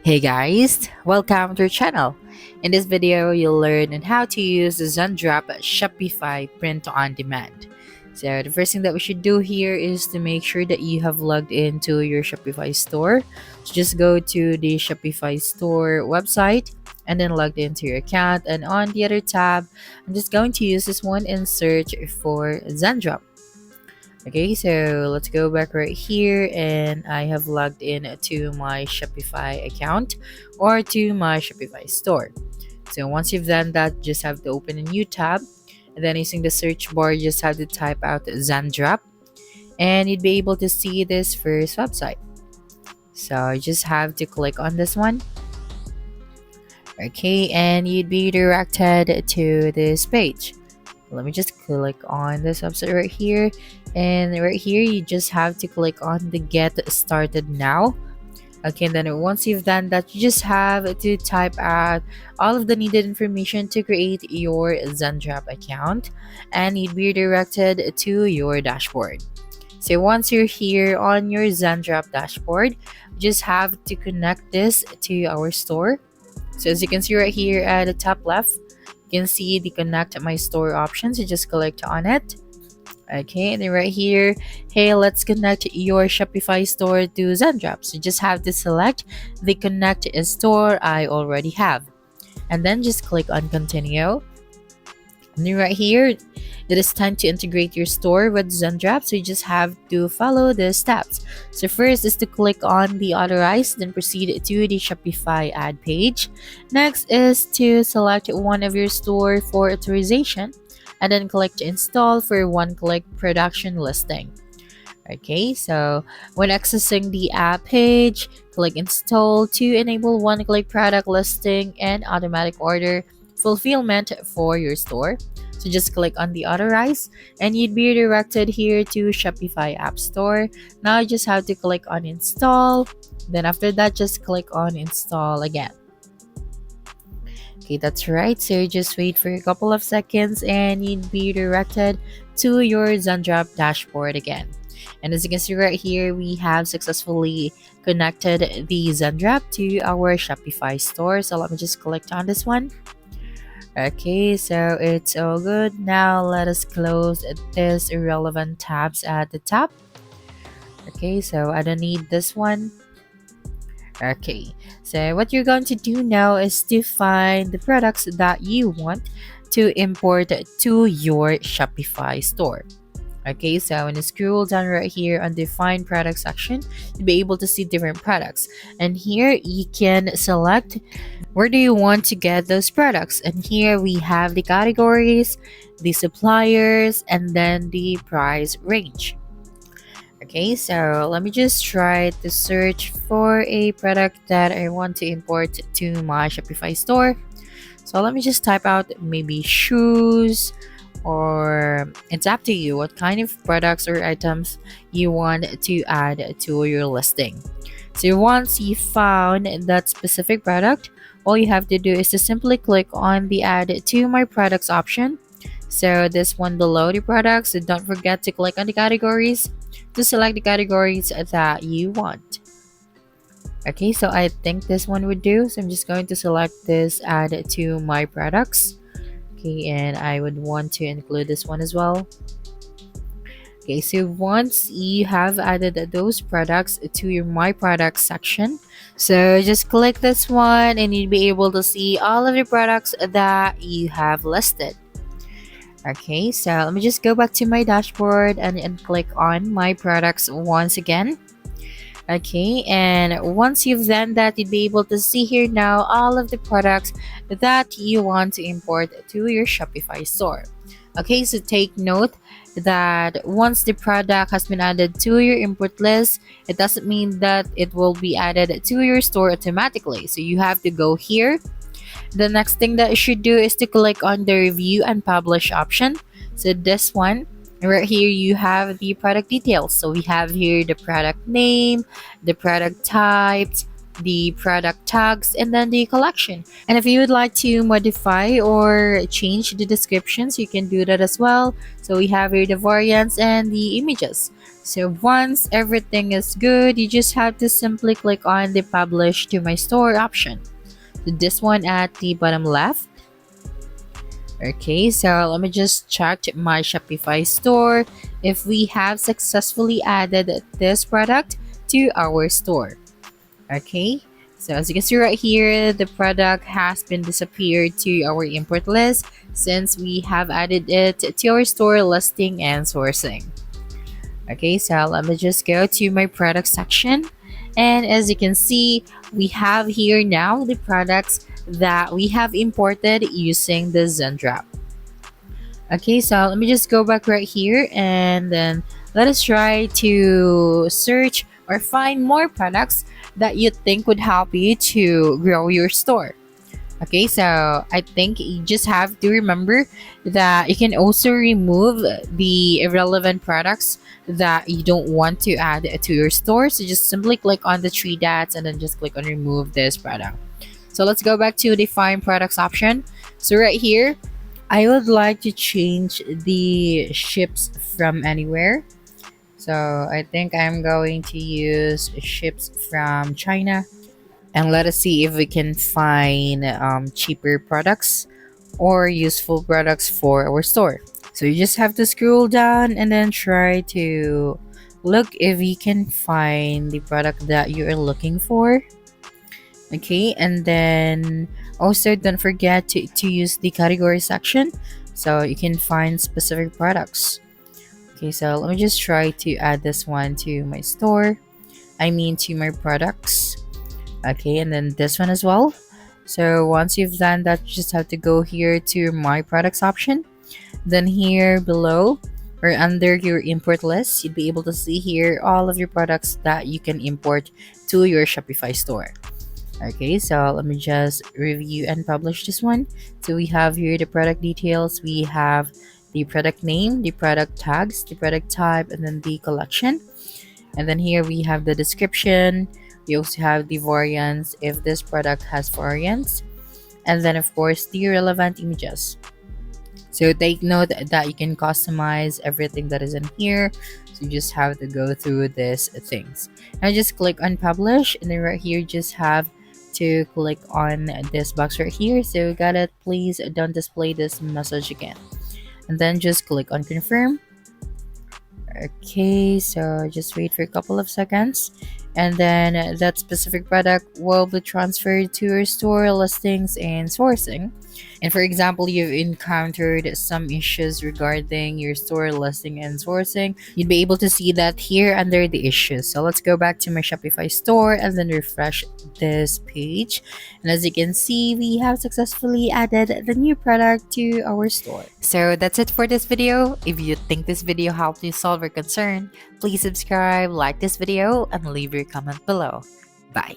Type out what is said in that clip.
Hey guys, welcome to our channel. In this video, you'll learn on how to use the Zendrop Shopify print on demand. So the first thing that we should do here is to make sure that you have logged into your Shopify store. So just go to the Shopify store website and then log into your account. And on the other tab, I'm just going to use this one and search for Zendrop. Okay, so let's go back right here, and I have logged in to my Shopify account or to my Shopify store. So once you've done that, just have to open a new tab, and then using the search bar, you just have to type out Zendrop, and you'd be able to see this first website. So you just have to click on this one. Okay, and you'd be directed to this page. Let me just click on this website right here, and right here you just have to click on the get started now. Okay, and then once you've done that, you just have to type out all of the needed information to create your Zendrop account, and you'd be redirected to your dashboard. So once you're here on your Zendrop dashboard, you just have to connect this to our store. So as you can see right here at the top left, you can see the connect my store option. So just click on it. Okay, and then right here, hey, let's connect your Shopify store to Zendrop. So you just have to select the connect store I already have, and then just click on continue. And then right here, it is time to integrate your store with Zendrop, so you just have to follow the steps. So first is to click on the authorize, then proceed to the Shopify ad page. Next is to select one of your store for authorization, and then click to install for one-click production listing. Okay, so when accessing the app page, click install to enable one-click product listing and automatic order fulfillment for your store. So just click on the authorize, and you'd be redirected here to Shopify App Store. Now you just have to click on install. Then after that, just click on install again. Okay, that's right. So just wait for a couple of seconds, and you'd be directed to your Zendrop dashboard again. And as you can see right here, we have successfully connected the Zendrop to our Shopify store. So let me just click on this one. Okay, so it's all good. Now let us close this irrelevant tabs at the top. Okay, so I don't need this one. Okay, so what you're going to do now is to find the products that you want to import to your Shopify store. Okay, so when you scroll down right here on the find product section, you'll be able to see different products. And here you can select where do you want to get those products. And here we have the categories, the suppliers, and then the price range. Okay, so let me just try to search for a product that I want to import to my Shopify store. So let me just type out maybe shoes, or it's up to you what kind of products or items you want to add to your listing. So once you found that specific product, all you have to do is to simply click on the add to my products option. So this one below the products, so don't forget to click on the categories to select the categories that you want. Okay, so I think this one would do. So I'm just going to select this add to my products. Okay, and I would want to include this one as well. Okay, so once you have added those products to your my products section, so just click this one and you'll be able to see all of the products that you have listed. Okay, so let me just go back to my dashboard and click on my products once again. Okay, and once you've done that, you'll be able to see here now all of the products that you want to import to your Shopify store. Okay, so take note that once the product has been added to your import list, it doesn't mean that it will be added to your store automatically. So you have to go here. The next thing that you should do is to click on the review and publish option. So this one right here, you have the product details. So we have here the product name, the product types, the product tags, and then the collection. And if you would like to modify or change the descriptions, you can do that as well. So we have here the variants and the images. So once everything is good, you just have to simply click on the publish to my store option. So this one at the bottom left. Okay, so let me just check my Shopify store if we have successfully added this product to our store. Okay, so as you can see right here, the product has been disappeared to our import list since we have added it to our store listing and sourcing. Okay, so let me just go to my product section, and as you can see, we have here now the products that we have imported using the Zendrop. Okay, so let me just go back right here, and then let us try to search or find more products that you think would help you to grow your store. Okay, so I think you just have to remember that you can also remove the irrelevant products that you don't want to add to your store. So just simply click on the three dots and then just click on remove this product. So let's go back to the find products option. So right here, I would like to change the ships from anywhere. So I think I'm going to use ships from China, and let us see if we can find cheaper products or useful products for our store. So you just have to scroll down and then try to look if you can find the product that you are looking for. Okay, and then also don't forget to use the category section so you can find specific products. Okay, so let me just try to add this one to my store. I mean to my products. Okay, and then this one as well. So once you've done that, you just have to go here to my products option. Then here below or under your import list, you'd be able to see here all of your products that you can import to your Shopify store. Okay, so let me just review and publish this one. So we have here the product details, we have the product name, the product tags, the product type, and then the collection. And then here we have the description. We also have the variants if this product has variants. And then of course the relevant images. So take note that you can customize everything that is in here. So you just have to go through these things. Now just click on publish, and then right here just have to click on this box right here. So got it, please don't display this message again. And then just click on confirm. Okay, so just wait for a couple of seconds, and then that specific product will be transferred to your store listings and sourcing. And for example, you've encountered some issues regarding your store listing and sourcing, you'd be able to see that here under the issues. So let's go back to my Shopify store and then refresh this page. And as you can see, we have successfully added the new product to our store. So that's it for this video. If you think this video helped you solve your concern, please subscribe, like this video, and leave your comment below. Bye.